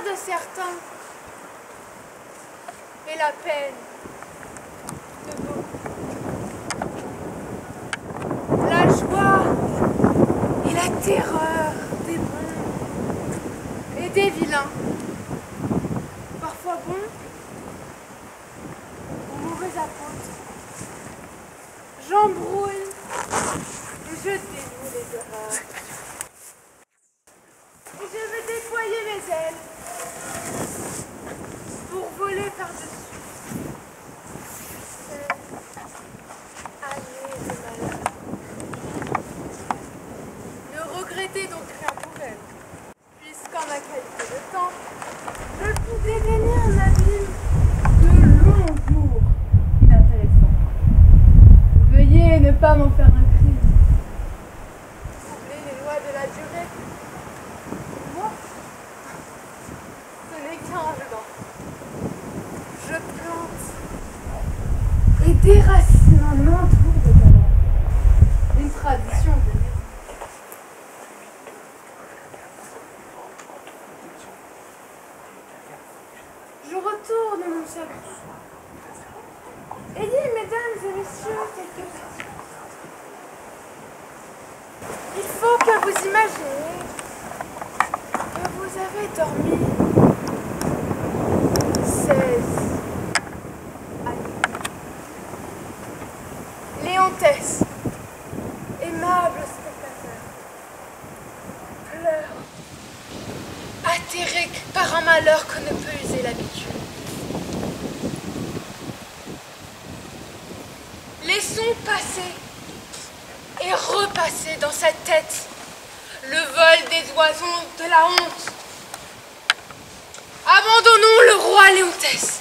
bonheur de certains et la peine de beaucoup. La joie et la terreur des bons et des vilains. Parfois bons ou mauvais apôtres. J'embrouille et je dénoue les erreurs. Et je vais déployer mes ailes pour voler par-dessus ces années de malheur. Ne regrettez donc rien pour elle, puisqu'en ma qualité de temps, je puis dégainer un abîme de longs jours inintéressants. Veuillez ne pas m'en faire un crime. Troubler les lois de la durée. Moi, ce n'est qu'un ruban. Je plante et déracine un entour de talent. Une tradition de vie. Je retourne mon salut. Ayez, mesdames et messieurs, quelques questions. Il faut que vous imaginiez que vous avez dormi 16 années. Léontès, aimable spectateur, pleure, atterré par un malheur que ne peut user l'habitude. Laissons passer et repasser dans sa tête le vol des oiseaux de la honte. Abandonnons le roi Léontès.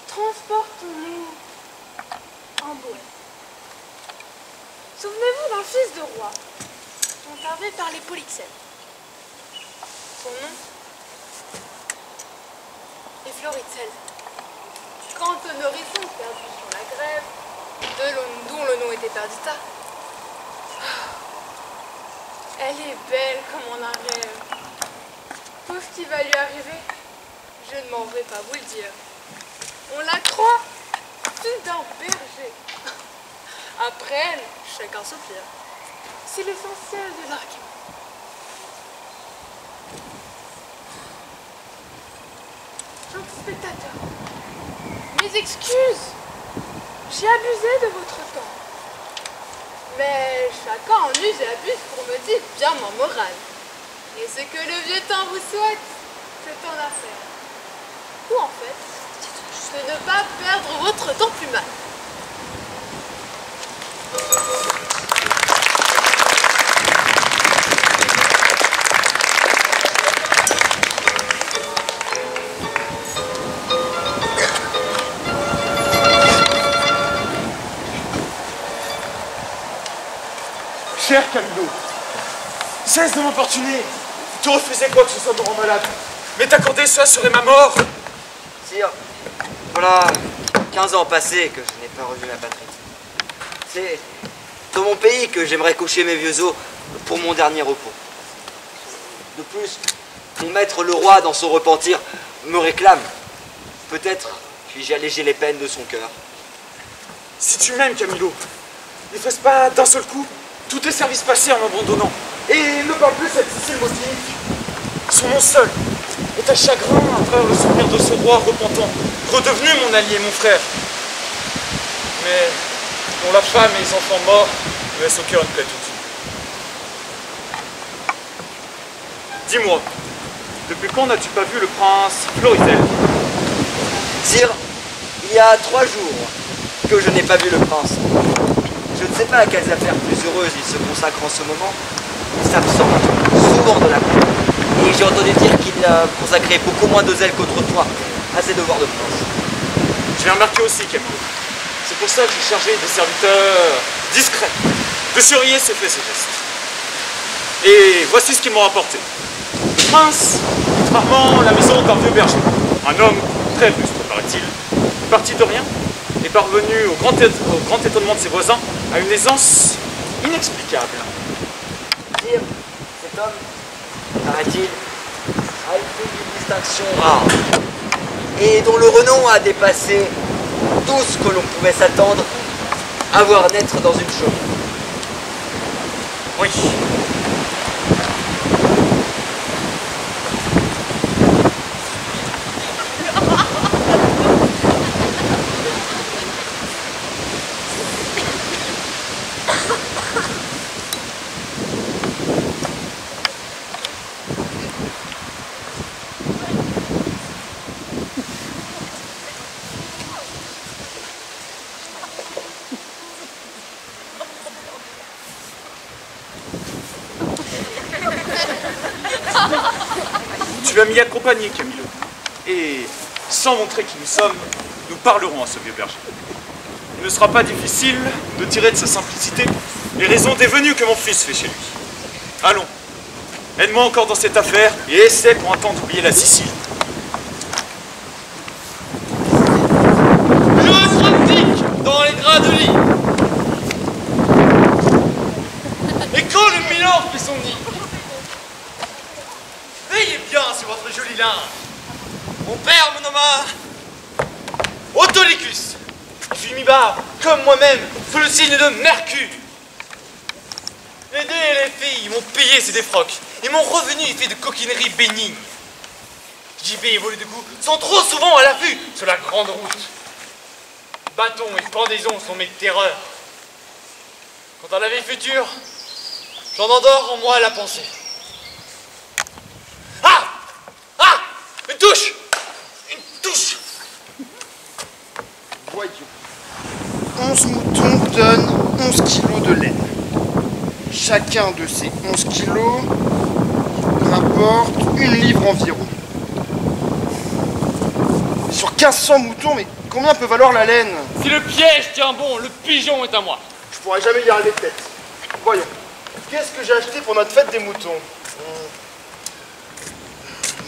Transportons-nous en Bohême. Souvenez-vous d'un fils de roi dont avait parlé Polyxène. Son nom est Floricelle. Quant au nourrisson perdu sur la grève, dont le nom était Perdita, elle est belle comme on en rêve. Tout ce qui va lui arriver, je ne m'en vais pas vous le dire. On la croit fille d'un berger. Après elle, chacun soupire. C'est l'essentiel de l'argument. Gentil spectateur, mes excuses. J'ai abusé de votre temps. Mais chacun en use et abuse pour me dire bien ma morale. Et ce que le vieux temps vous souhaite, c'est en affaire. Ou en fait, c'est de ne pas perdre votre temps plus mal. Cher Camilo, cesse de m'importuner. Te refuser quoi que ce soit me rend malade. Mais t'accorder cela serait ma mort. Sire, voilà 15 ans passés que je n'ai pas revu ma patrie. C'est dans mon pays que j'aimerais coucher mes vieux os pour mon dernier repos. De plus, mon maître le roi, dans son repentir, me réclame. Peut-être puis-je alléger les peines de son cœur. Si tu m'aimes, Camilo, n'efface pas d'un seul coup tous tes services passés en m'abandonnant. Et ne parle plus cette Sicile maudite. Son nom seul est un chagrin à travers le souvenir de ce roi repentant, redevenu mon allié, mon frère. Mais dont la femme et les enfants morts me laissent au cœur une plaie toute. Dis-moi, depuis quand n'as-tu pas vu le prince Florizel? Sire, il y a 3 jours que je n'ai pas vu le prince. Je ne sais pas à quelles affaires plus heureuses il se consacre en ce moment. Il s'absente souvent de la cour. Et j'ai entendu dire qu'il a consacré beaucoup moins de zèle qu'autrefois à ses devoirs de prince. Je l'ai remarqué aussi, Camilo. C'est pour ça que j'ai chargé des serviteurs discrets de surveiller ses faits et ses gestes. Et voici ce qu'ils m'ont rapporté. Le prince rarement la maison d'un vieux berger. Un homme très rustre, paraît-il, parti de rien, est parvenu au grand étonnement de ses voisins à une aisance inexplicable. Dire, cet homme, paraît-il, a été d'une distinction rare et dont le renom a dépassé tout ce que l'on pouvait s'attendre à voir naître dans une chaumière. Oui. Tu vas m'y accompagner, Camilo. Et sans montrer qui nous sommes, nous parlerons à ce vieux berger. Il ne sera pas difficile de tirer de sa simplicité les raisons des venues que mon fils fait chez lui. Allons, aide-moi encore dans cette affaire et essaie pour un temps d'oublier la Sicile. Je pratique dans les draps de lit. Et quand le Milan fait son nid, veillez bien sur votre joli linge. Mon père me nomma Autolycus. Il fut mis bas, comme moi-même, sous le signe de Mercure. Les dés et les filles m'ont payé ces défroques, et mon revenu est fait de coquineries bénignes. Gibet et volée de goût sont trop souvent à l'affût sur la grande route. Bâtons et pendaisons sont mes terreurs. Quant à la vie future, j'en endors en moi la pensée. Ah! Ah! Une touche! Une touche! Voyons. 11 moutons donnent 11 kilos de laine. Chacun de ces 11 kilos rapporte 1 livre environ. Sur 1500 moutons, mais combien peut valoir la laine? Si le piège tient bon, le pigeon est à moi. Je pourrais jamais y arriver de tête. Voyons. Qu'est-ce que j'ai acheté pour notre fête des moutons?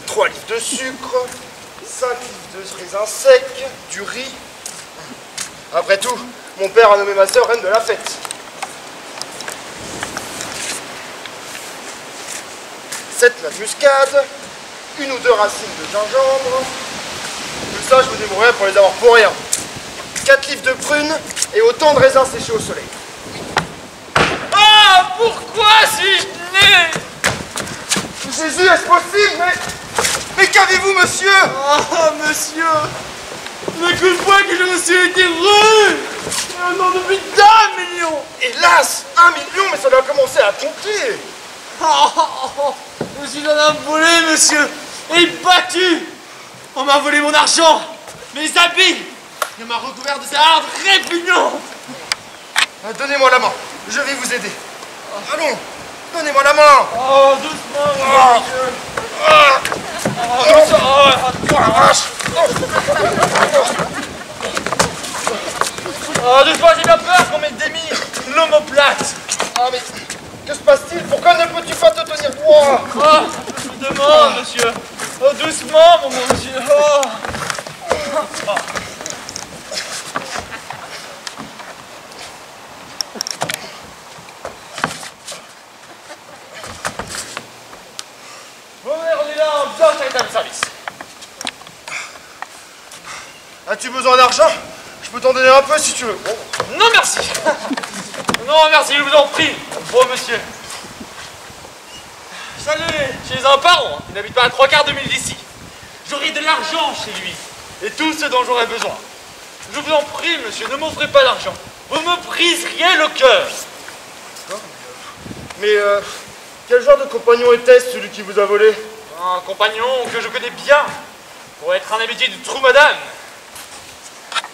3 livres de sucre, 5 livres de raisins secs, du riz. Après tout, mon père a nommé ma sœur reine de la fête. 7 noix de muscade, 1 ou 2 racines de gingembre. Tout ça, je me débrouillerai pour les avoir pour rien. 4 livres de prunes et autant de raisins séchés au soleil. Ah! Pourquoi suis-je né? Jésus, est-ce possible? Mais qu'avez-vous, monsieur? Ah, monsieur! Le coup de poing que je reçu était rude! Un nom de plus d'1 million! Hélas, 1 million, mais ça doit commencer à compter. Je suis un homme volé, monsieur! Et battu! On m'a volé mon argent, mes habits! Et m'a recouvert de ces hardes répugnantes! Donnez-moi la main, je vais vous aider. Allons, donnez-moi la main. Oh, doucement, monsieur! Oh, doucement, j'ai bien peur qu'on m'ait démis l'omoplate! Ah, mais que se passe-t-il? Pourquoi ne peux-tu pas te tenir droit? Oh, je vous demande, monsieur! Oh, doucement, mon monsieur! Oh. Bon, on est là en bien charitable service. As-tu besoin d'argent? Je peux t'en donner un peu si tu veux. Non, merci! Non, merci, je vous en prie, bon monsieur. Salut, chez un parent qui n'habite pas à 3/4 de mille d'ici. J'aurai de l'argent chez lui et tout ce dont j'aurai besoin. Je vous en prie, monsieur, ne m'offrez pas d'argent. Vous me briseriez le cœur. Mais quel genre de compagnon était-ce, celui qui vous a volé? Un compagnon que je connais bien, pour être un habitué du trou madame.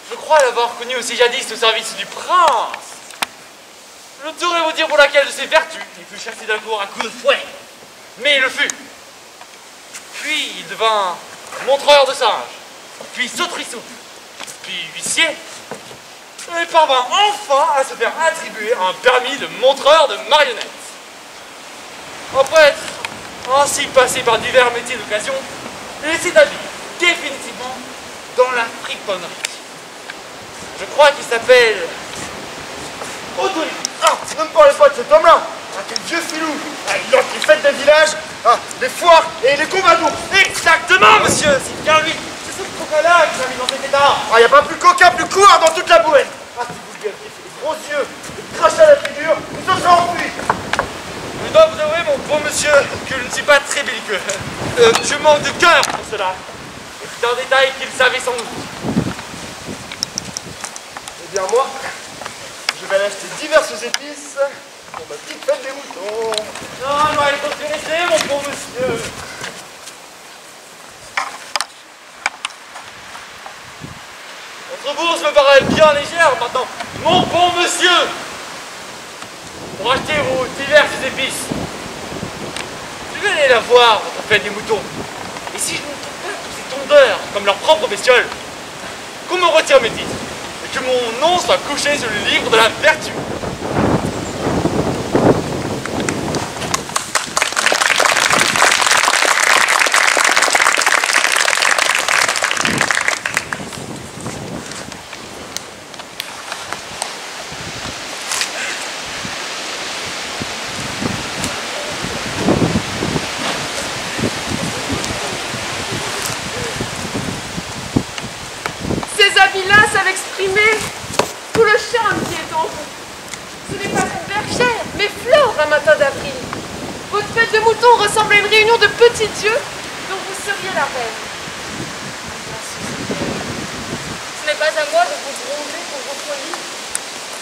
Je crois l'avoir connu aussi jadis au service du prince. Je ne saurais vous dire pour laquelle de ses vertus il fut chassé d'un cour à coups de fouet. Mais il le fut. Puis il devint montreur de singes, puis sauterisseau, puis huissier, et parvint enfin à se faire attribuer un permis de montreur de marionnettes. Après être ainsi passé par divers métiers d'occasion, et s'est établi définitivement dans la friponnerie. Je crois qu'il s'appelle Otto. Ah, ne me parlez pas de cet homme-là. Ah, quel vieux filou. Ah, il lance les fêtes des villages, les foires et les combats d'ours. Exactement, monsieur. C'est bien lui. C'est ce coca-là qui m'a mis dans cet état. Ah, y a pas plus coquin, plus coureur dans toute la Bohème. Ah, si vous lui aviez fait des gros yeux, et craché à la figure, il se serait enfui. Je dois vous avouer, mon bon monsieur, que je ne suis pas très belliqueux. Je manque de cœur pour cela. Et c'est un détail qu'il savait sans doute. Eh bien, moi, je vais aller acheter diverses épices pour ma petite fête des moutons. Non, non, elle est intéressée, mon bon monsieur. Votre bourse me paraît bien légère maintenant. Mon bon monsieur, pour acheter vos diverses épices, je vais aller la voir, votre fête des moutons. Et si je ne trouve pas tous ces tondeurs comme leur propre bestiole, qu'on me retire mes titres et que mon nom soit couché sur le livre de la vertu. Ces habits-là savent exprimer tout le charme qui est en vous. Ce n'est pas une bergère, mais Flore un matin d'avril. Votre fête de moutons ressemble à une réunion de petits dieux dont vous seriez la reine. Ce n'est pas à moi de vous gronder pour votre lit,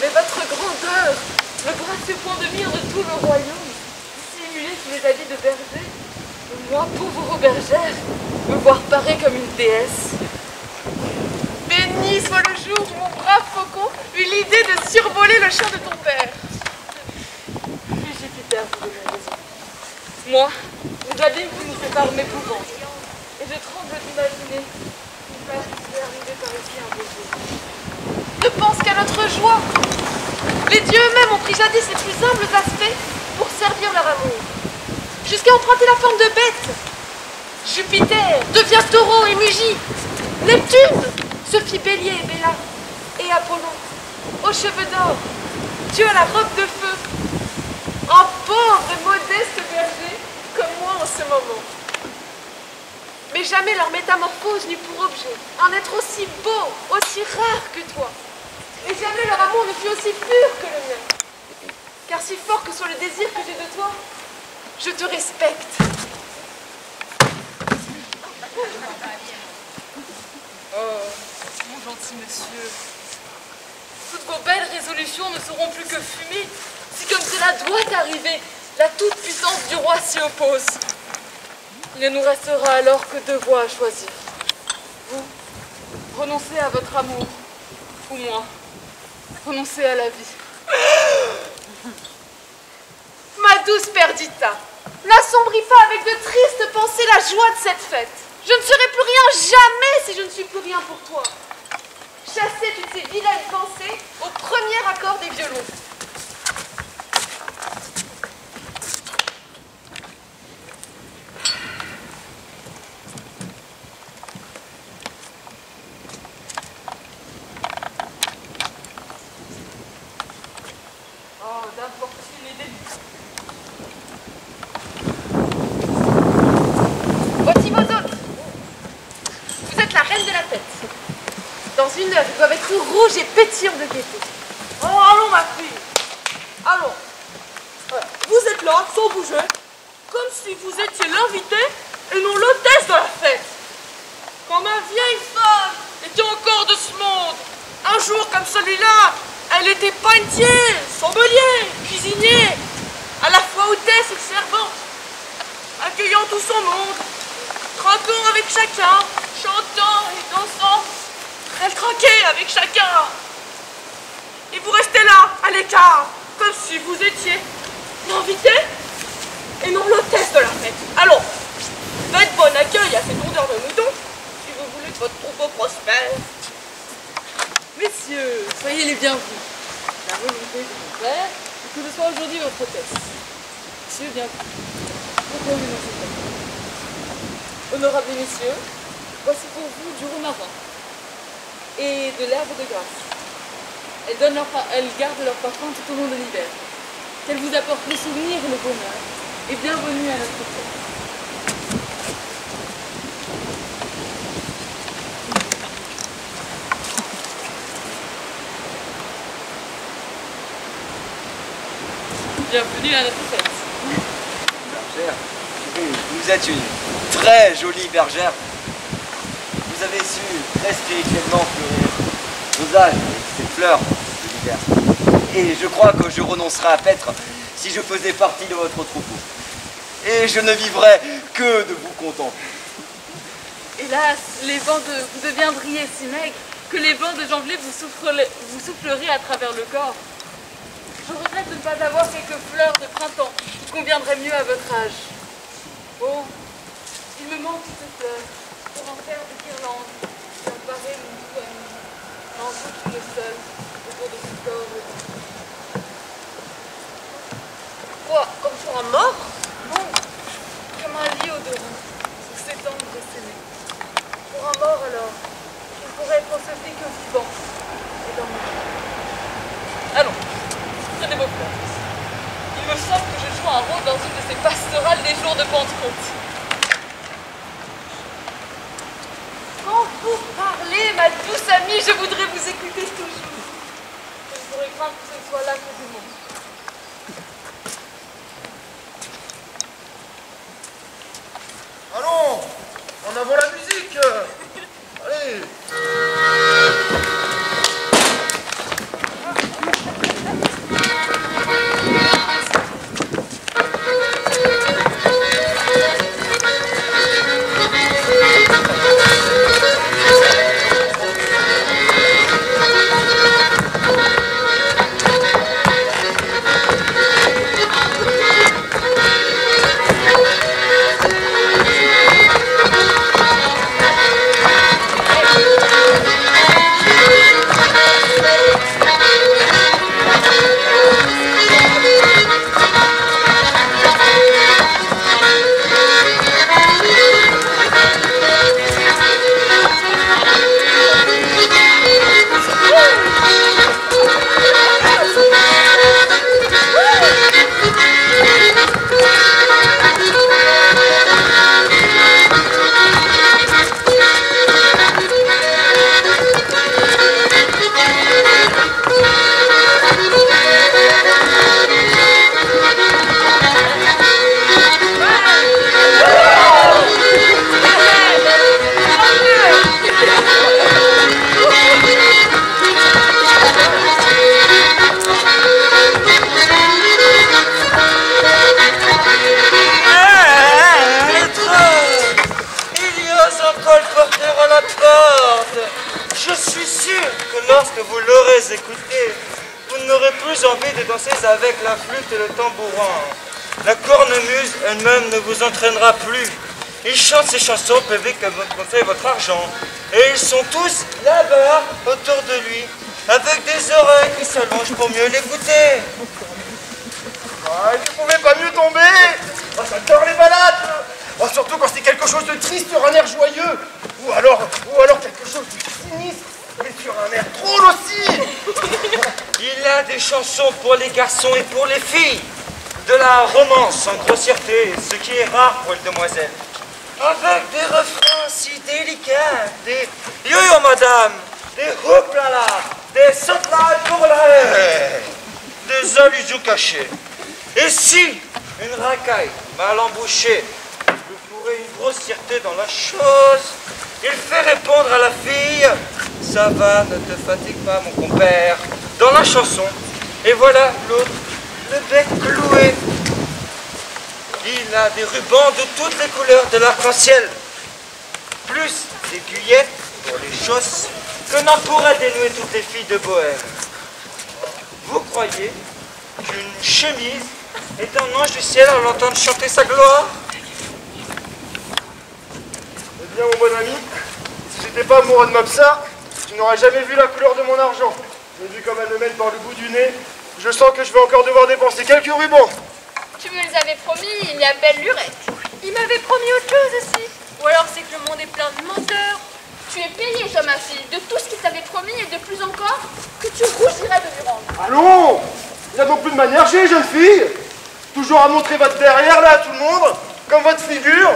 mais votre grandeur, le gracieux point de mire de tout le royaume, dissimulé sous les habits de berger, et moi, pauvre bergère, me voir parer comme une déesse. Béni soit le jour où mon brave faucon eut l'idée de survoler le champ de ton père. Puis Jupiter vous donne raison. Moi, les abîmes qui nous séparent m'épouvant. Et je tremble d'imaginer qu'une père puisse arriver par ici un beau jour. Ne pense qu'à notre joie. Les dieux eux-mêmes ont pris jadis les plus humbles aspects pour servir leur amour. Jusqu'à emprunter la forme de bête. Jupiter devient taureau et mugit. Neptune se fit bélier et Béla, et Apollon, aux cheveux d'or, Dieu à la robe de feu, un pauvre et modeste berger comme moi en ce moment. Mais jamais leur métamorphose n'eut pour objet un être aussi beau, aussi rare que toi, et jamais leur amour ne fut aussi pur que le mien. Car si fort que soit le désir que j'ai de toi, je te respecte. Oh, mon gentil monsieur, toutes vos belles résolutions ne seront plus que fumée si, comme cela doit arriver, la toute-puissance du roi s'y oppose. Il ne nous restera alors que deux voies à choisir. Vous, renoncez à votre amour, ou moi, renoncez à la vie. Ma douce Perdita, n'assombris pas avec de tristes pensées la joie de cette fête. Je ne serai plus rien jamais si je ne suis plus rien pour toi. Chassez toutes ces vilaines pensées au premier accord des violons. Oh, d'infortune et délice. Voici vos hôtes. Vous êtes la reine de la fête. Dans une heure, ils doivent être rouges et pétillants de gaieté. Oh, allons, ma fille. Allons. Vous êtes là, sans bouger, comme si vous étiez l'invité et non l'hôtesse de la fête. Quand ma vieille femme était encore de ce monde, un jour comme celui-là, elle était panetier, sommelier, cuisinier, à la fois hôtesse et servante, accueillant tout son monde, trinquant avec chacun, chantant et dansant. Elle trinquait avec chacun. Et vous restez là, à l'écart, comme si vous étiez l'invité et non l'hôtesse de la fête. Allons, faites bon accueil à ces tondeurs de moutons, si vous voulez que votre troupeau prospère. Messieurs, soyez les bienvenus. La volonté de mon père est que je sois aujourd'hui votre hôtesse. Messieurs, bienvenue. Pourquoi nous n'en pas? Honorables messieurs, voici pour vous du romarin et de l'herbe de grâce. Elles gardent leur parfum tout au long de l'hiver. Qu'elles vous apportent le souvenir et le bonheur. Et bienvenue à notre fête. Bienvenue à notre fête. Bergère, vous êtes une très jolie bergère. Vous avez su très spirituellement fleurir vos âges avec ces fleurs de l'hiver. Et je crois que je renoncerais à paître si je faisais partie de votre troupeau. Et je ne vivrais que de vous contempler. Hélas, vous deviendriez si maigre que les vents de janvier vous souffleraient à travers le corps. Je regrette de ne pas avoir quelques fleurs de printemps qui conviendraient mieux à votre âge. Oh, il me manque ces fleurs pour en faire des guirlandes et en parer mon doux ami, en boucle le sol autour de son corps. Quoi, comme pour un mort? Non, comme un lit odorant sur ses tendres sémées. Pour un mort alors, je ne pourrais concevoir que vivant et dormir. Allons. Prenez vos fleurs. Il me semble que je joue un rôle dans une de ces pastorales des jours de Pentecôte. Quand vous parlez, ma douce amie, je voudrais vous écouter toujours. Je ne pourrais craindre que ce soit là que vous montre. Allons, en avant la musique. Allez. Avec la flûte et le tambourin. La cornemuse elle-même ne vous entraînera plus. Il chante ses chansons PV que vous comptez votre argent. Et ils sont tous là-bas, autour de lui, avec des oreilles qui s'allongent pour mieux l'écouter. Ah, tu pouvais pas mieux tomber. Oh, j'adore les balades. Oh, surtout quand c'est quelque chose de triste sur un air joyeux. Ou alors quelque chose de sinistre, mais sur un air drôle aussi. Il a des chansons pour les garçons et pour les filles. De la romance en grossièreté, ce qui est rare pour les demoiselles. Avec des refrains si délicats, des yo-yo madame, des houplala, des sautelages pour la haine, des allusions cachées. Et si une racaille mal embouchée lui pourrait une grossièreté dans la chose, il fait répondre à la fille, ça va, ne te fatigue pas mon compère, dans la chanson. Et voilà l'autre, le bec cloué. Il a des rubans de toutes les couleurs de l'arc-en-ciel, plus des cuillettes pour les chausses que n'en pourraient dénouer toutes les filles de Bohème. Vous croyez qu'une chemise est un ange du ciel à l'entendre chanter sa gloire? Eh bien, mon bon ami, si j'étais pas amoureux de Mopsa, tu n'aurais jamais vu la couleur de mon argent. Mais vu comme elle me mène par le bout du nez, je sens que je vais encore devoir dépenser quelques rubans. Tu me les avais promis, il y a belle lurette. Il m'avait promis autre chose aussi. Ou alors c'est que le monde est plein de menteurs. Tu es payé, toi, ma fille, de tout ce qu'il t'avait promis et de plus encore que tu rougirais de lui rendre. Allons! Il n'y a donc plus de manière, jeune fille! Toujours à montrer votre derrière, là, à tout le monde, comme votre figure.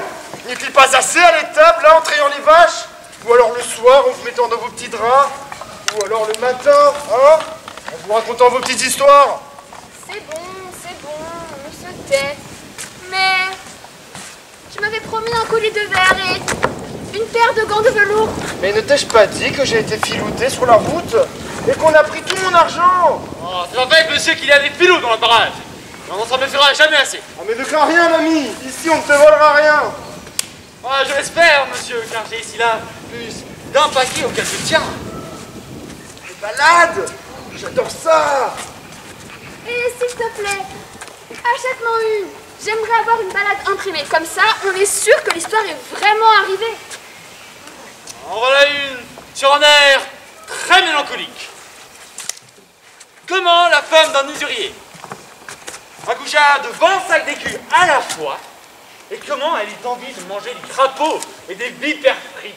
N'est-il pas assez à l'étable, là, en trayant les vaches? Ou alors le soir, en vous mettant dans vos petits draps? Ou alors le matin, hein? En vous racontant vos petites histoires? C'est bon, on se tait. Mais tu m'avais promis un collier de verre et une paire de gants de velours. Mais ne t'ai-je pas dit que j'ai été filouté sur la route et qu'on a pris tout mon argent? Oh, c'est en fait, monsieur, qu'il y a des filous dans le barrage. On s'en me fera jamais assez. Ah mais ne crains rien, l'ami. Ici, on ne te volera rien. Ah, je l'espère, monsieur, car j'ai ici là plus d'un paquet auquel je tiens. Les balades, j'adore ça. Et s'il te plaît, achète-moi une. J'aimerais avoir une balade imprimée. Comme ça, on est sûr que l'histoire est vraiment arrivée. En voilà une sur un air très mélancolique. Comment la femme d'un usurier accoucha de 20 sacs d'écus à la fois, et comment elle eut envie de manger des crapauds et des vipères frites.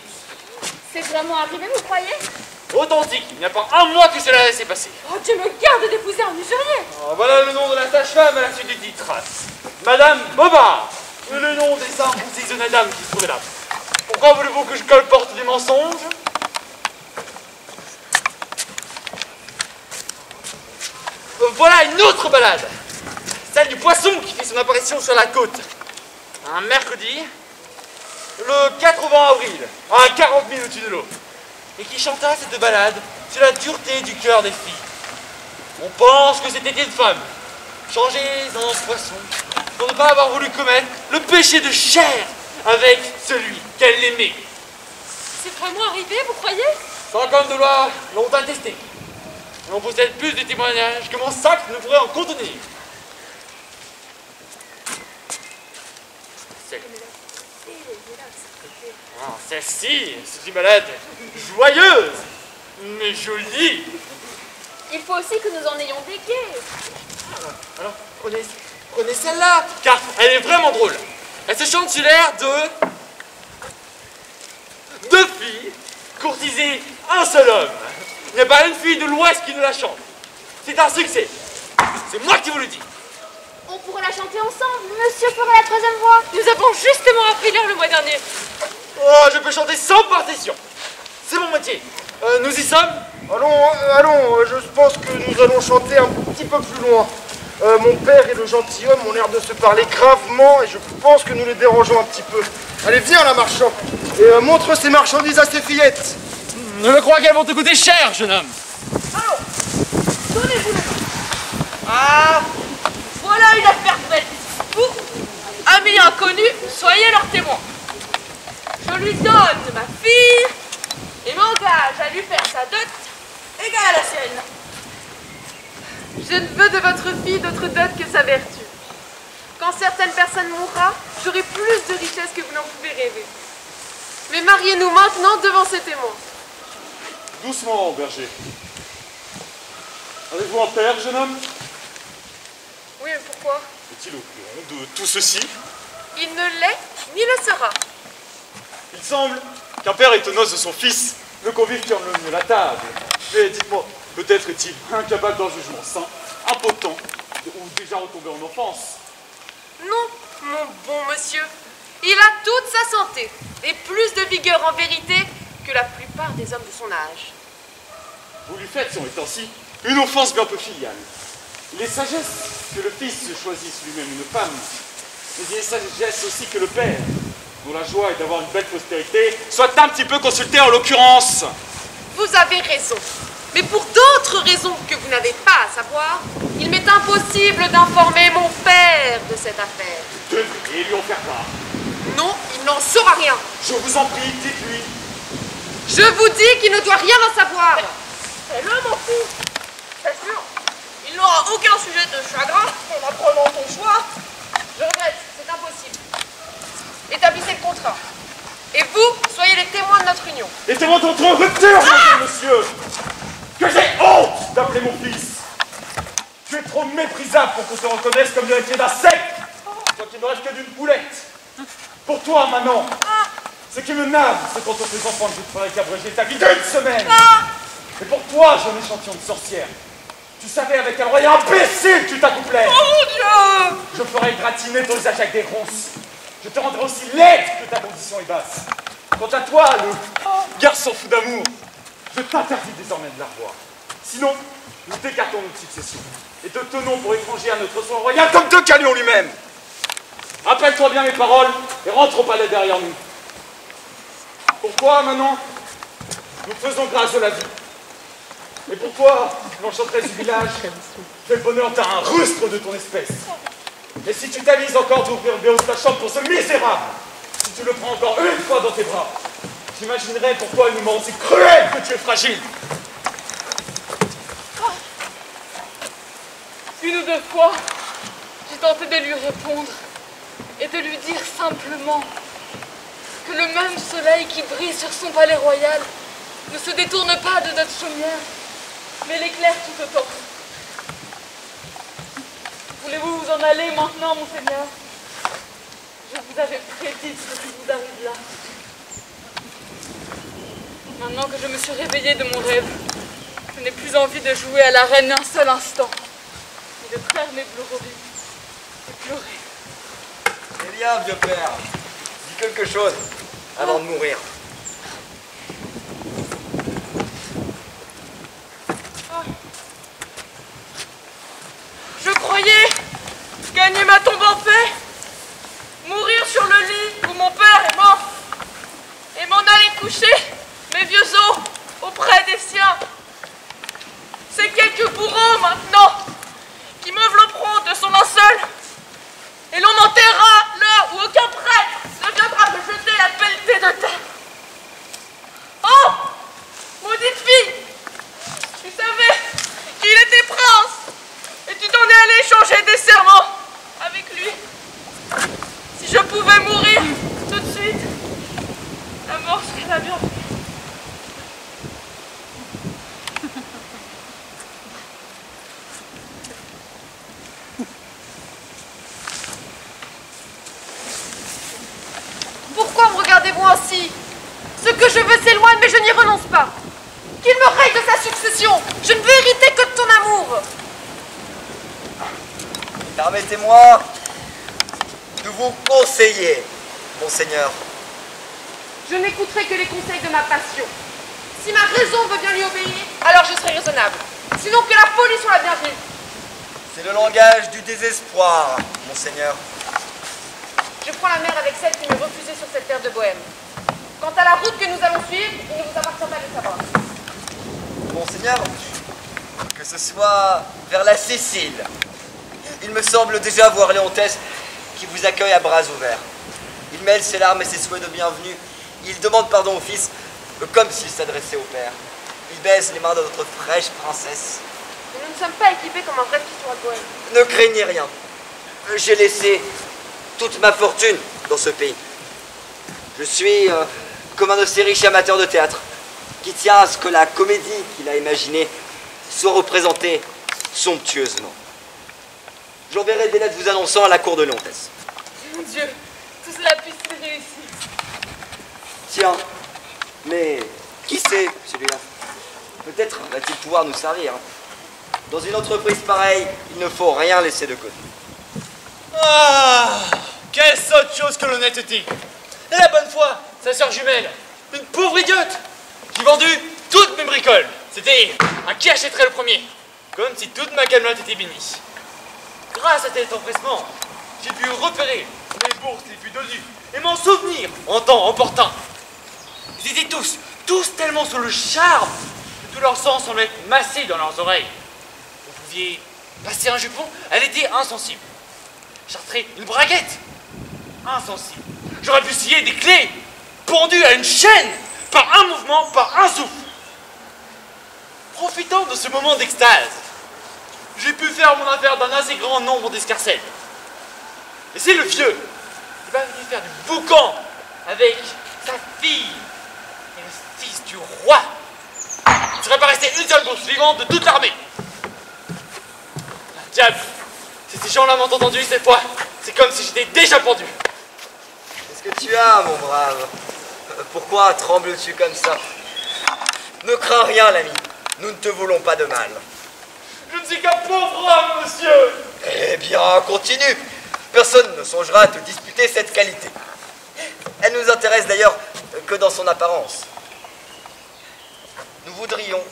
C'est vraiment arrivé, vous croyez? Authentique, il n'y a pas un mois que cela s'est passé. Oh, Dieu me garde d'épouser un usurier. Oh, voilà le nom de la sage-femme à la suite du titre. Madame Bobard, le nom des simples et honnêtes dames qui se trouvaient là. Pourquoi voulez-vous que je colporte des mensonges? Voilà une autre balade, celle du poisson qui fait son apparition sur la côte. Un mercredi, le 80 avril, à 40 000 au-dessus de l'eau, et qui chanta cette balade sur la dureté du cœur des filles. On pense que c'était une femme, changée en poisson, pour ne pas avoir voulu commettre le péché de chair avec celui qu'elle aimait. C'est vraiment arrivé, vous croyez? 50 de loi l'ont attesté. Et on possède plus de témoignages que mon sac ne pourrait en contenir. Celle-ci, c'est une balade joyeuse, mais jolie. Il faut aussi que nous en ayons des gays. Alors, prenez celle-là, car elle est vraiment drôle. Elle se chante sur l'air de... deux filles courtiser un seul homme. Il n'y a pas une fille de l'Ouest qui ne la chante. C'est un succès. C'est moi qui vous le dis. On pourrait la chanter ensemble. Monsieur ferait la troisième voix. Nous avons justement appris l'air le mois dernier. Oh, je peux chanter sans partition. C'est mon métier. Nous y sommes? Allons, je pense que nous allons chanter un petit peu plus loin. Mon père et le gentilhomme ont l'air de se parler gravement et je pense que nous les dérangeons un petit peu. Allez, viens là, marchand, et montre ces marchandises à ces fillettes. Je crois qu'elles vont te coûter cher, jeune homme. Allons, donnez-vous le main. Ah, voilà une affaire belle. Vous, amis inconnus, soyez leurs témoins. Je lui donne ma fille et m'engage à lui faire sa dot égale à la sienne. Je ne veux de votre fille d'autre dot que sa vertu. Quand certaines personnes mourra, j'aurai plus de richesse que vous n'en pouvez rêver. Mais mariez-nous maintenant devant ces témoins. Doucement, berger. Avez-vous un père, jeune homme? Oui, mais pourquoi? Est-il au courant de tout ceci? Il ne l'est, ni le sera. Il semble qu'un père est aux noces de son fils, le convive qui emmène la table. Mais dites-moi, peut-être est-il incapable d'un jugement sain, impotent, ou déjà retombé en enfance? Non, mon bon monsieur. Il a toute sa santé et plus de vigueur en vérité que la plupart des hommes de son âge. Vous lui faites, son étant-ci, une offense bien peu filiale. Il est sagesse que le fils se choisisse lui-même une femme, mais il est sagesse aussi que le père, dont la joie est d'avoir une belle postérité, soit un petit peu consulté en l'occurrence. Vous avez raison. Mais pour d'autres raisons que vous n'avez pas à savoir, il m'est impossible d'informer mon père de cette affaire. Devez lui en faire part. Non, il n'en saura rien. Je vous en prie, dites-lui. Je vous dis qu'il ne doit rien en savoir. Fais-le, mon fils. C'est sûr. Il n'aura aucun sujet de chagrin en apprenant ton choix. Je regrette, c'est impossible. Établissez le contrat. Et vous, soyez les témoins de notre union. Et c'est votre rupture, monsieur. Que j'ai honte d'appeler mon fils. Tu es trop méprisable pour qu'on te reconnaisse comme l'héritier d'un secte. qu'il ne reste que d'une poulette. Pour toi, Manon, ce qui me nave, c'est quand on tes enfants je te ferais qu'abréger ta vie d'une semaine. Et pour toi, jeune échantillon de sorcière, tu savais avec quel royaume imbécile tu t'accouplais. Oh mon Dieu! Je ferai gratiner ton visage avec des ronces. Je te rendrai aussi laide que ta condition est basse. Quant à toi, le garçon fou d'amour, je t'interdis désormais de la revoir. Sinon, nous t'écartons notre succession et te tenons pour étranger à notre soin royal comme de Calion lui-même. Rappelle-toi bien mes paroles et rentre au palais derrière nous. Pourquoi, maintenant, nous faisons grâce de la vie. Et pourquoi, l'enchanteresse du village, fais le bonheur d'un rustre de ton espèce. Et si tu t'avises encore d'ouvrir Béos ta chambre pour ce misérable, si tu le prends encore une fois dans tes bras, j'imaginerais pourquoi une mort aussi cruelle que tu es fragile. Une ou deux fois, j'ai tenté de lui répondre et de lui dire simplement que le même soleil qui brille sur son palais royal ne se détourne pas de notre chaumière, mais l'éclaire tout autant. Voulez-vous vous en aller maintenant, monseigneur? Je vous avais prédit ce qui vous arrive là. Maintenant que je me suis réveillée de mon rêve, je n'ai plus envie de jouer à la reine un seul instant, et de faire mes brebis et pleurer. Eh bien, vieux père, dis quelque chose avant de mourir. Je croyais gagner ma tombe en paix, mourir sur le lit où mon père est mort, et m'en aller coucher mes vieux os auprès des siens. C'est quelques bourreaux maintenant qui m'envelopperont de son linceul, et l'on m'enterrera là où aucun prêtre ne viendra me jeter la pelletée de terre. Oh, maudite fille, tu savais qu'il était prince, et tu t'en es allé changer des serments avec lui. Si je pouvais mourir tout de suite, la mort serait la bienvenue. Pourquoi me regardez-vous ainsi? Ce que je veux s'éloigne, mais je n'y renonce pas. Qu'il me raye de sa succession. Je ne veux hériter que de ton amour. Permettez-moi de vous conseiller, monseigneur. Je n'écouterai que les conseils de ma passion. Si ma raison veut bien lui obéir, alors je serai raisonnable. Sinon que la folie soit la bienvenue. C'est le langage du désespoir, monseigneur. Je prends la mer avec celle qui me refusait sur cette terre de Bohême. Quant à la route que nous allons suivre, il ne vous appartient pas de savoir. Monseigneur, que ce soit vers la Sicile. Il me semble déjà voir Léontès qui vous accueille à bras ouverts. Il mêle ses larmes et ses souhaits de bienvenue. Il demande pardon au fils, comme s'il s'adressait au père. Il baise les mains de votre fraîche princesse. Mais nous ne sommes pas équipés comme un vrai petit roi de Bohême. Ne craignez rien. J'ai laissé toute ma fortune dans ce pays. Je suis comme un de ces riches amateurs de théâtre qui tient à ce que la comédie qu'il a imaginée soit représentée somptueusement. J'enverrai des lettres vous annonçant à la cour de Léontès. Mon Dieu, tout cela puisse réussir. Tiens, mais qui c'est celui-là? Peut-être va-t-il pouvoir nous servir. Dans une entreprise pareille, il ne faut rien laisser de côté. Ah, qu'est-ce autre chose que l'honnêteté? Et la bonne foi, sa sœur jumelle, une pauvre idiote, qui vendut toutes mes bricoles. C'était un qui achèterait le premier, comme si toute ma camionnette était bénie. Grâce à cet empressement, j'ai pu repérer mes bourses les plus dodues et m'en souvenir en temps opportun. Ils étaient tous tellement sous le charme que tout leur sang semblait être massé dans leurs oreilles. Vous pouviez passer un jupon, elle était insensible. Chartrer une braguette, insensible. J'aurais pu scier des clés pendues à une chaîne par un mouvement, par un souffle. Profitant de ce moment d'extase, j'ai pu faire mon affaire d'un assez grand nombre d'escarcelles. Et c'est le vieux qui va venir faire du boucan avec sa fille et le fils du roi. Il ne serait pas resté une seule bourse vivante de toute l'armée. Diable, si ces gens-là m'ont entendu cette fois, C'est comme si j'étais déjà pendu. Qu'est-ce que tu as, mon brave? Pourquoi trembles-tu comme ça? Ne crains rien, l'ami. Nous ne te voulons pas de mal. Je ne suis qu'un pauvre homme, monsieur. Eh bien, continue. Personne ne songera à te disputer cette qualité. Elle nous intéresse d'ailleurs que dans son apparence. Nous voudrions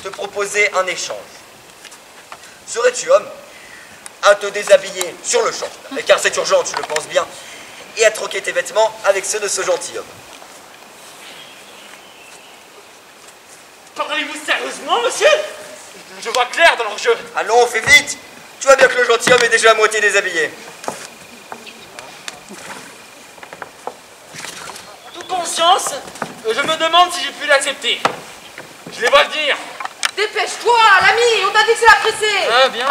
te proposer un échange. Serais-tu homme à te déshabiller sur le champ, car c'est urgent, tu le penses bien, et à troquer tes vêtements avec ceux de ce gentilhomme? Parlez-vous sérieusement, monsieur? Je vois clair dans leur jeu. Allons, fais vite. Tu vois bien que le gentilhomme est déjà à moitié déshabillé. Toute conscience, je me demande si j'ai pu l'accepter. Je les vois venir. Dépêche-toi, l'ami, on t'a dit que c'est la pressée. Ah, bien.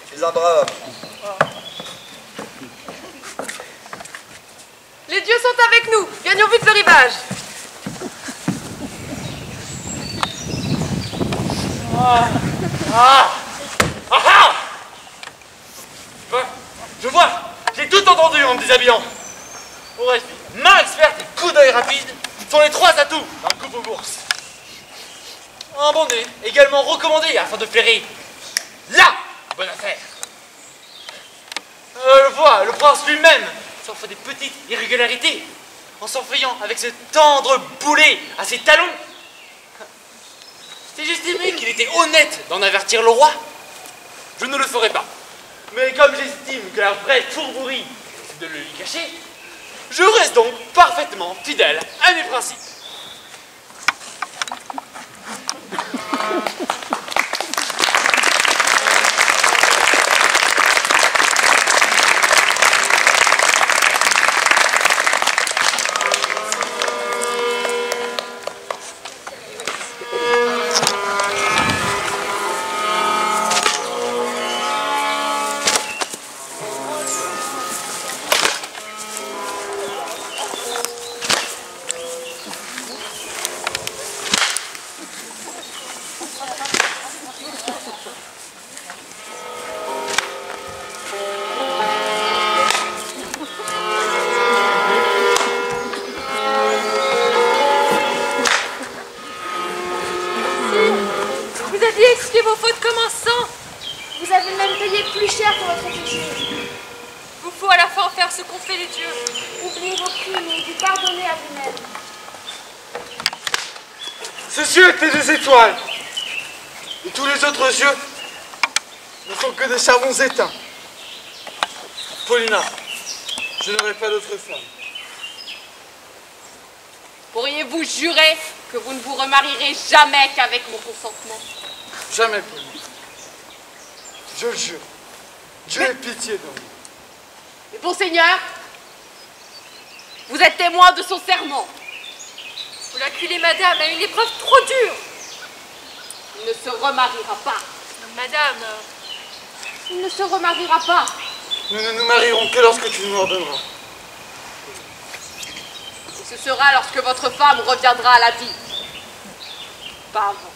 Tu es un brave homme. Les dieux sont avec nous. Gagnons vite le rivage. Je vois, j'ai tout entendu en me déshabillant. Au reste, main experte et coup d'œil rapide sont les trois atouts d'un coupe aux bourses. Un bon nez, également recommandé afin de flairer la bonne affaire. Le prince lui-même s'en fait des petites irrégularités en s'enfuyant avec ce tendre boulet à ses talons. Si j'estimais qu'il était honnête d'en avertir le roi, je ne le ferais pas. Mais comme j'estime que la vraie fourberie, c'est de le lui cacher, je reste donc parfaitement fidèle à mes principes. Vos fautes comme un sang. Vous avez même payé plus cher pour votre péché. Vous faut à la fin faire ce qu'ont fait les dieux. Oubliez vos crimes et vous pardonnez à vous-même. Ces yeux étaient des étoiles. Et tous les autres yeux ne sont que des charbons éteints. Paulina, je n'aurai pas d'autre femme. Pourriez-vous jurer que vous ne vous remarierez jamais qu'avec mon consentement? Jamais, Paulina. Je le jure. Dieu ait pitié de moi. Mais bon Seigneur, vous êtes témoin de son serment. Vous l'acculez, madame, à une épreuve trop dure. Il ne se remariera pas. Madame... Il ne se remariera pas. Nous ne nous marierons que lorsque tu nous ordonneras. Et ce sera lorsque votre femme reviendra à la vie. Pas avant.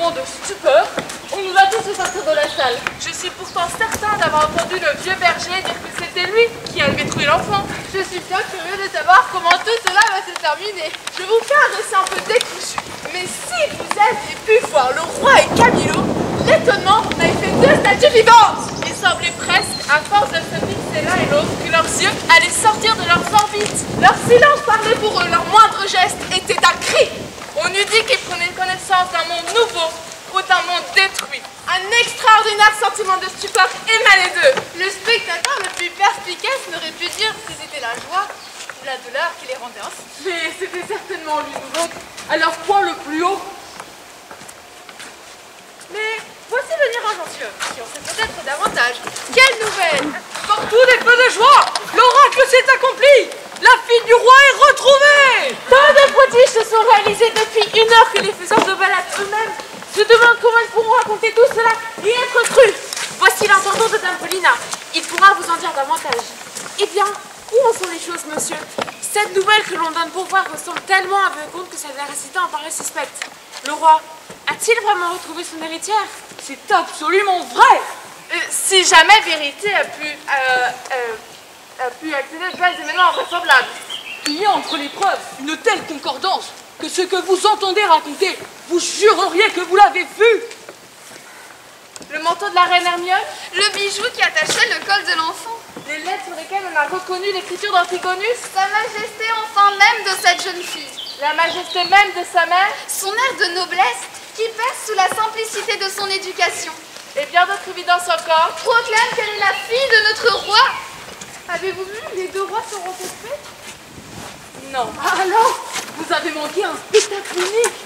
moment de stupeur, on nous a tous fait sortir de la salle. Je suis pourtant certain d'avoir entendu le vieux berger dire que c'était lui qui avait détruit l'enfant. Je suis bien curieux de savoir comment tout cela va se terminer. Je vous fais un récit un peu décousu. Mais si vous aviez pu voir le roi et Camilo, l'étonnement m'avait fait deux statues vivantes. Il semblait presque, à force de se fixer l'un et l'autre, que leurs yeux allaient sortir de leurs orbites. Leur silence parlait pour eux, leur moindre geste était un cri. On eût dit qu'ils prenaient connaissance d'un monde nouveau ou d'un monde détruit. Un extraordinaire sentiment de stupeur émanait d'eux. Le spectateur le plus perspicace n'aurait pu dire si c'était la joie ou la douleur qui les rendait ainsi. Mais c'était certainement l'une ou l'autre, à leur point le plus haut. Mais voici venir un gentilhomme qui en sait peut-être davantage. Quelle nouvelle! Partout des feux de joie! L'oracle s'est accompli! La fille du roi est retrouvée! Tant de prodiges se sont réalisés depuis 1 heure que les faiseurs de balade eux-mêmes se demandent comment ils pourront raconter tout cela et être crus. Voici l'intendant de Dame Paulina. Il pourra vous en dire davantage. Eh bien, où en sont les choses, monsieur? Cette nouvelle que l'on donne pour voir ressemble tellement à un conte que sa véracité en paraît suspecte. Le roi a-t-il vraiment retrouvé son héritière? C'est absolument vrai! Si jamais vérité a pu accéder de tels événements invraisemblables. Il y a entre les preuves une telle concordance que ce que vous entendez raconter, vous jureriez que vous l'avez vu. Le manteau de la reine Hermione, Le bijou qui attachait le col de l'enfant. les lettres sur lesquelles on a reconnu l'écriture d'Antigonus, Sa majesté enfin même de cette jeune fille. la majesté même de sa mère, Son air de noblesse qui perce sous la simplicité de son éducation. et bien d'autres évidences encore. Proclame qu'elle est la fille de notre roi. Avez-vous vu, les 2 rois seront faits? Non. Alors, vous avez manqué un spectacle unique.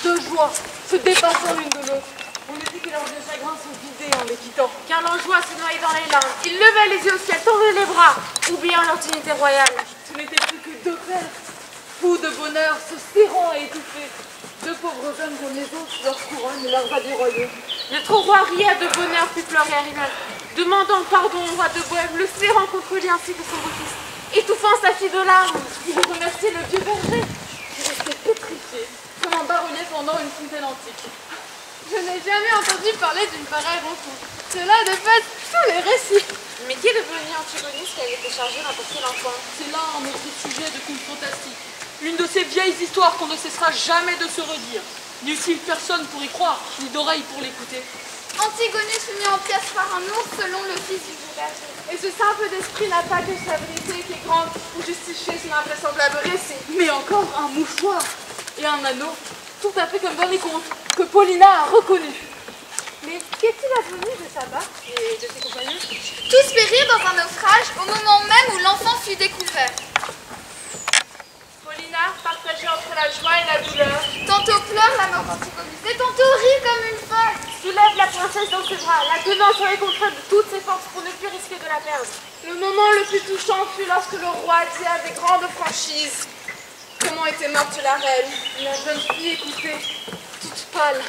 2 joies se dépassant l'une de l'autre. On nous dit que leurs yeux chagrins sont vidés en les quittant. Car l'angeois se noyait dans les larmes. Ils levaient les yeux au ciel, tendaient les bras, oubliant leur dignité royale. Ce n'étaient plus que 2 pères, fous de bonheur, se serrant à étouffer. 2 pauvres hommes comme les autres, leurs couronnes et leurs habits royaux. Notre roi riait de bonheur, puis pleurait à Rimel, demandant pardon au roi de Bohême, le serrant contre lui ainsi que son beau-fils, étouffant sa fille de larmes. Il remerciait le vieux berger, qui restait pétrifié, comme un baronnet pendant une fontaine antique. Je n'ai jamais entendu parler d'une pareille rencontre. Cela dépasse tous les récits. Mais qui est devenu Antigonus qui avait été chargé d'emporter l'enfant? C'est là un autre sujet de conte fantastique. Une de ces vieilles histoires qu'on ne cessera jamais de se redire. N'eût-il personne pour y croire, ni d'oreille pour l'écouter. Antigonus fut mis en pièces par un ours selon le fils du vieux berger. Et ce simple d'esprit n'a pas que sa vérité qui est grande pour justifier son invraisemblable récit. Mais encore un mouchoir et un anneau, tout à fait comme dans les contes, que Paulina a reconnu. Mais qu'est-il advenu de sa barque et de ses compagnons? Tous périrent dans un naufrage au moment même où l'enfant fut découvert. Paulina, partagée entre la joie et la douleur, Tantôt pleure la mort d'Antigonus et tantôt rit comme une folle. soulève la princesse dans ses bras, la tenant sur les contraintes de toutes ses forces pour ne plus risquer de la perdre. Le moment le plus touchant fut lorsque le roi dit avec grande franchise comment était morte la reine. La jeune fille écoutait, toute pâle.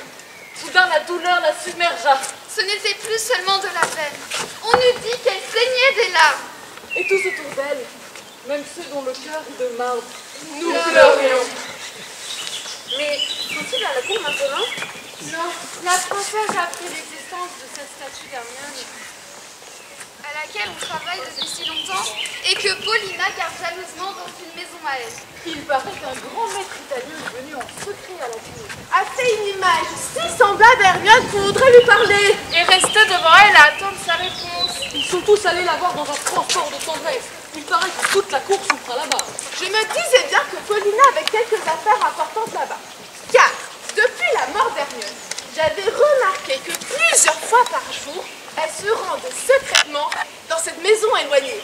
Soudain, la douleur la submergea. Ce n'était plus seulement de la peine. On eût dit qu'elle saignait des larmes. Et tous autour d'elle, même ceux dont le cœur est de marbre, Nous pleurions. Mais sont-ils à la cour maintenant? Non, la princesse a appris l'existence de cette statue d'Hermione. À laquelle on travaille depuis si longtemps et que Paulina garde jalousement dans une maison à elle. Il paraît qu'un grand maître italien est venu en secret à la cour. A fait une image si semblable à Hermione qu'on voudrait lui parler. Et rester devant elle à attendre sa réponse. Ils sont tous allés la voir dans un transport de tendresse. Il paraît que toute la cour souffre là-bas. Je me disais bien que Paulina avait quelques affaires importantes là-bas. Car, depuis la mort d'Hermione, j'avais remarqué que plusieurs fois par jour, elle se rendait secrètement dans cette maison éloignée.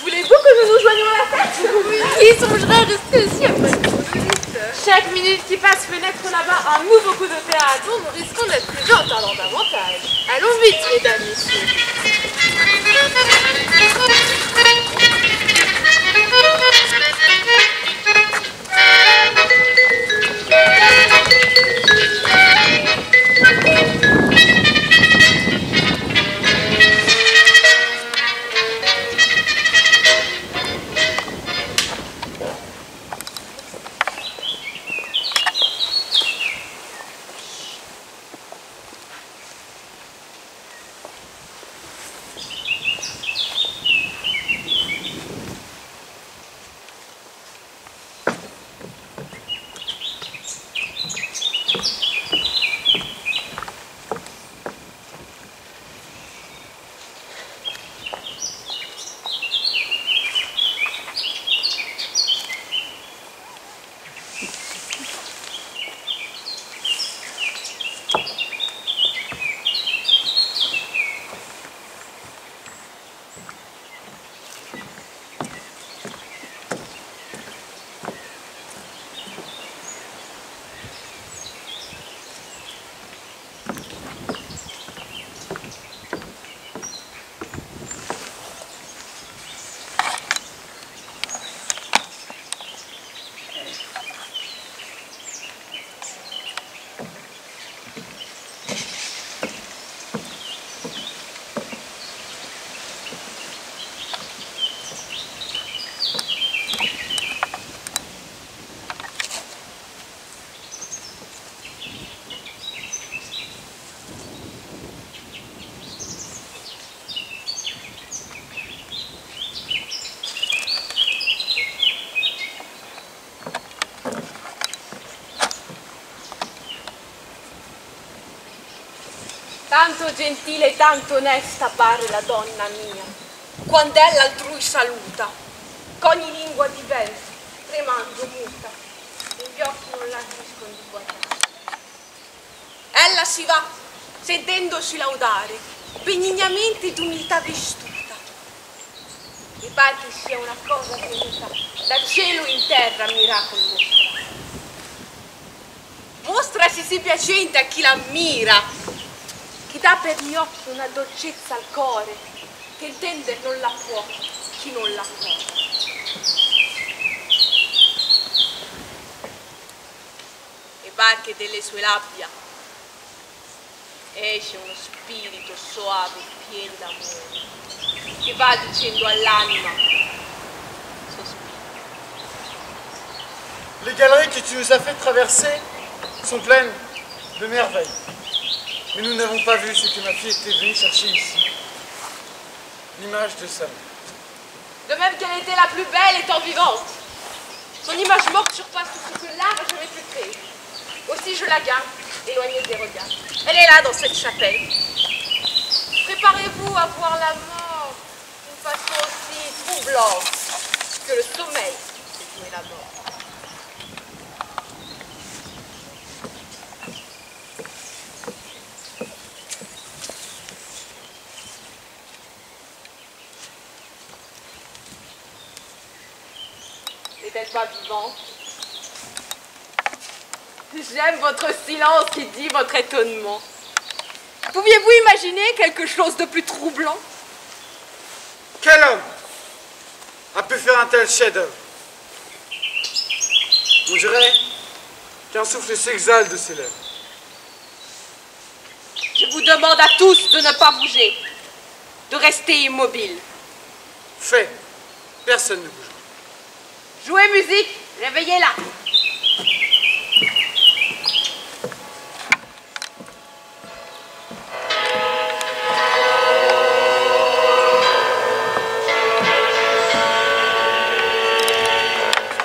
Voulez-vous que nous nous joignions à la fête? Oui. Qui songerait rester ici après une minute? Chaque minute qui passe fait naître là-bas un nouveau coup de théâtre. Nous risquons d'être plus en parlant davantage. Allons vite, mesdames, messieurs. Tanto gentile e tanto onesta pare la donna mia, quando ella altrui saluta, c'ogni lingua diversa, tremando muta, e gli occhi non l'ardiscono di guardare. Ella si va, sentendosi laudare, benignamente d'umiltà vestuta. Mi pare che sia una cosa venuta dal cielo in terra, miracolo mostrare. Mostrasi sì piacente a chi l'ammira, che dà per gli occhi una dolcezza al cuore, che intender non la può chi non la prova. E par che delle sue labbra esce uno spirito soave e pieno d'amore, che va dicendo all'anima, sospira. Les galeries que tu nous as fait traverser sont pleines de merveilles. Mais nous n'avons pas vu ce que ma fille était venue chercher ici. L'image de sa mère. De même qu'elle était la plus belle étant vivante. Son image morte surpasse tout ce que l'art a jamais pu créer. Aussi je la garde, éloignée des regards. Elle est là dans cette chapelle. Préparez-vous à voir la mort d'une façon aussi troublante que le sommeil fait jouer la mort. N'est-elle pas vivante? J'aime votre silence qui dit votre étonnement. Pouviez-vous imaginer quelque chose de plus troublant? Quel homme a pu faire un tel chef-d'œuvre? On dirait qu'un souffle s'exhale de ses lèvres. Je vous demande à tous de ne pas bouger, de rester immobile. Fait, personne ne bouge. Jouez musique, réveillez-la.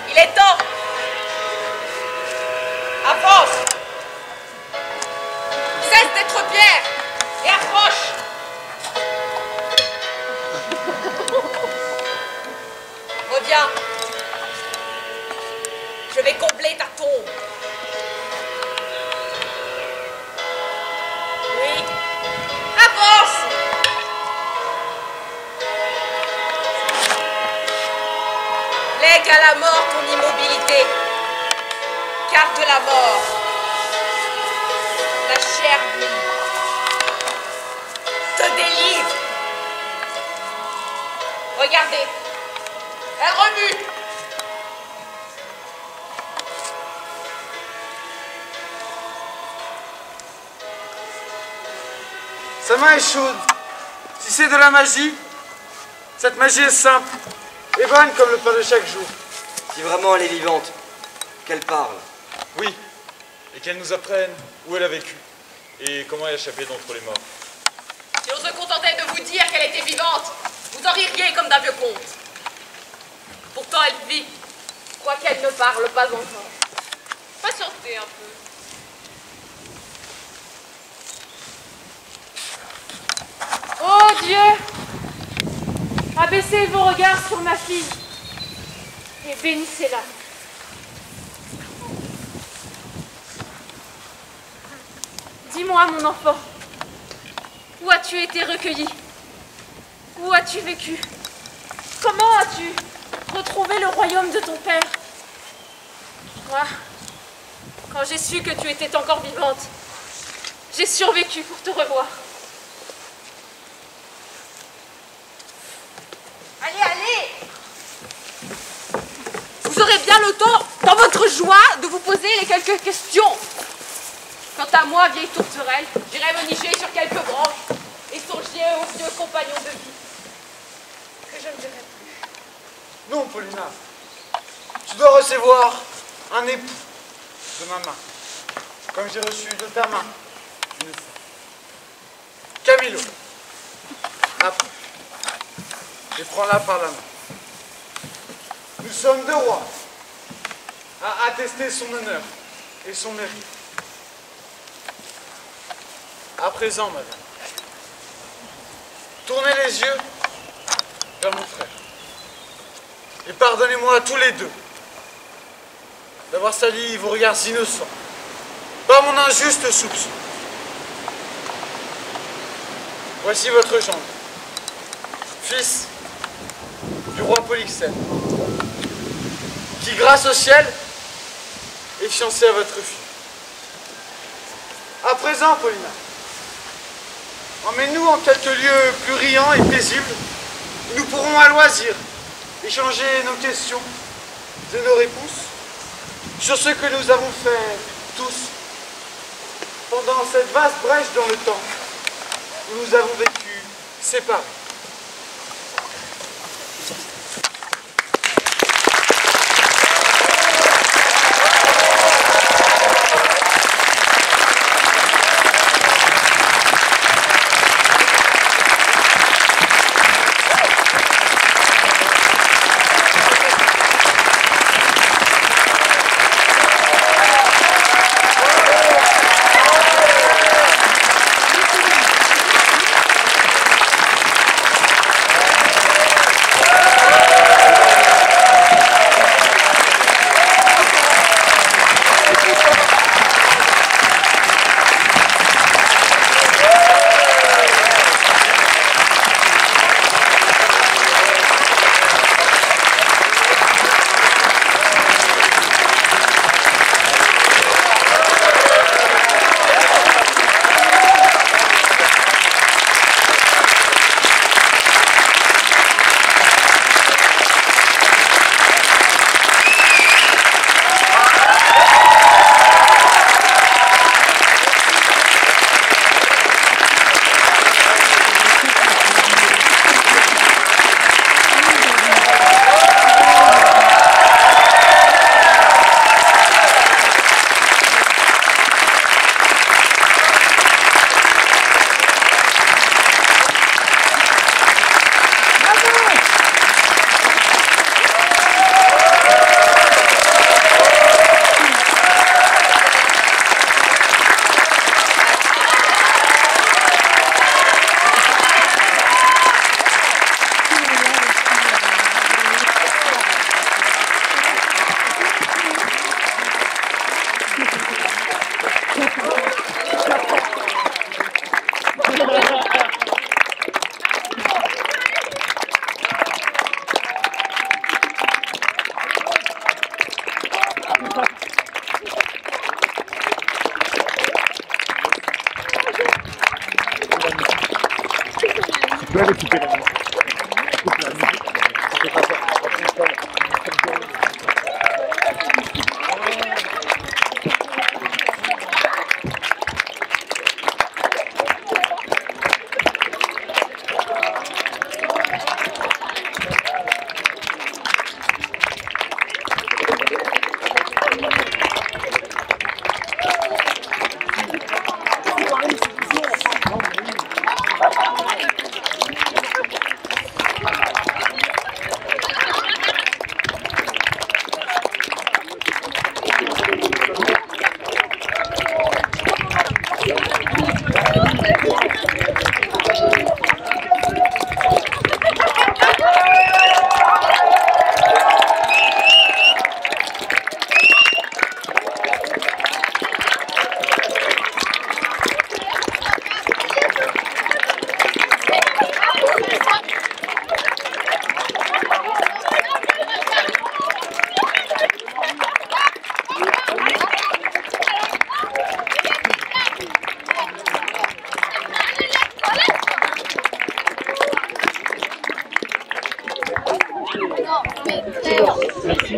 Il est temps. Avance. Cesse d'être Pierre et approche. Reviens. Je vais combler ta tombe. Oui. Avance. Lègue à la mort ton immobilité. Car de la mort, la chair vive te délivre. Regardez. Elle remue. Sa main est chaude. Si c'est de la magie, cette magie est simple et bonne comme le pain de chaque jour. Si vraiment elle est vivante, qu'elle parle. Oui, et qu'elle nous apprenne où elle a vécu et comment elle a échappé d'entre les morts. Si on se contentait de vous dire qu'elle était vivante, vous en ririez comme d'un vieux conte. Pourtant elle vit, quoiqu'elle ne parle pas encore. Patientez un peu. Abaissez vos regards sur ma fille et bénissez-la. Dis-moi, mon enfant, où as-tu été recueilli? Où as-tu vécu? Comment as-tu retrouvé le royaume de ton père? Moi, quand j'ai su que tu étais encore vivante, j'ai survécu pour te revoir. Allez, allez! Vous aurez bien le temps, dans votre joie, de vous poser les quelques questions. Quant à moi, vieille tourterelle, j'irai me nicher sur quelques branches et songer aux vieux compagnons de vie que je ne verrai plus. Non, Paulina. Tu dois recevoir un époux de ma main, comme j'ai reçu de ta main une fois. Camilo, approche et prends-la par la main. Nous sommes deux rois à attester son honneur et son mérite. À présent, madame, tournez les yeux vers mon frère et pardonnez-moi à tous les deux d'avoir sali vos regards innocents par mon injuste soupçon. Voici votre gendre, fils du roi Polyxène, qui, grâce au ciel, est fiancé à votre fille. À présent, Paulina, emmène-nous en quelques lieux plus riants et paisibles, où nous pourrons à loisir échanger nos questions et nos réponses sur ce que nous avons fait tous pendant cette vaste brèche dans le temps où nous avons vécu séparés.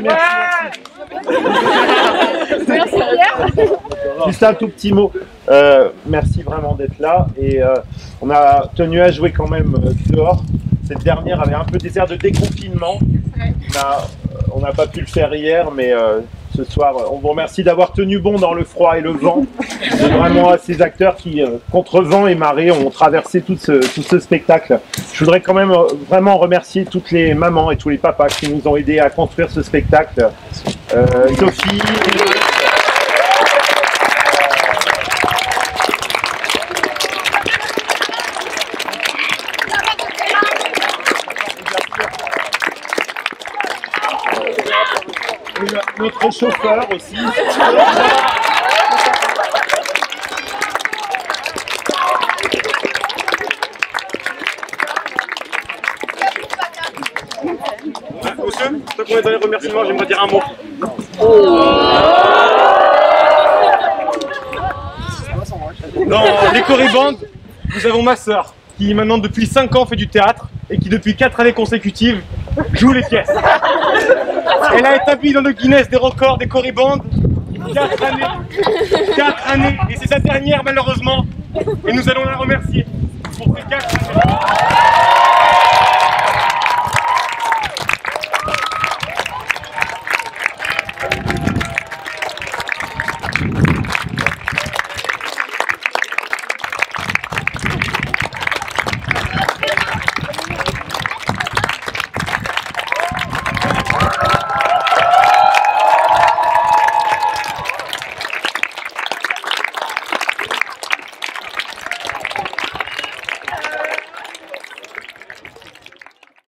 Merci Pierre. Juste un tout petit mot. Merci vraiment d'être là. Et on a tenu à jouer quand même dehors. Cette dernière avait un peu des airs de déconfinement. On n'a pas pu le faire hier, mais ce soir, on vous remercie d'avoir tenu bon dans le froid et le vent. C'est vraiment à ces acteurs qui, contre vent et marée, ont traversé tout ce spectacle. Je voudrais quand même vraiment remercier toutes les mamans et tous les papas qui nous ont aidés à construire ce spectacle. Sophie. Notre chauffeur aussi. Monsieur, tant qu'on est dans les remerciements, j'aimerais dire un mot. Dans les chorébandes, nous avons ma sœur, qui maintenant depuis 5 ans fait du théâtre et qui depuis 4 années consécutives joue les pièces. Elle a établi dans le Guinness des records des chorébandes 4 années. 4 années, et c'est sa dernière malheureusement. Et nous allons la remercier pour ces 4 années.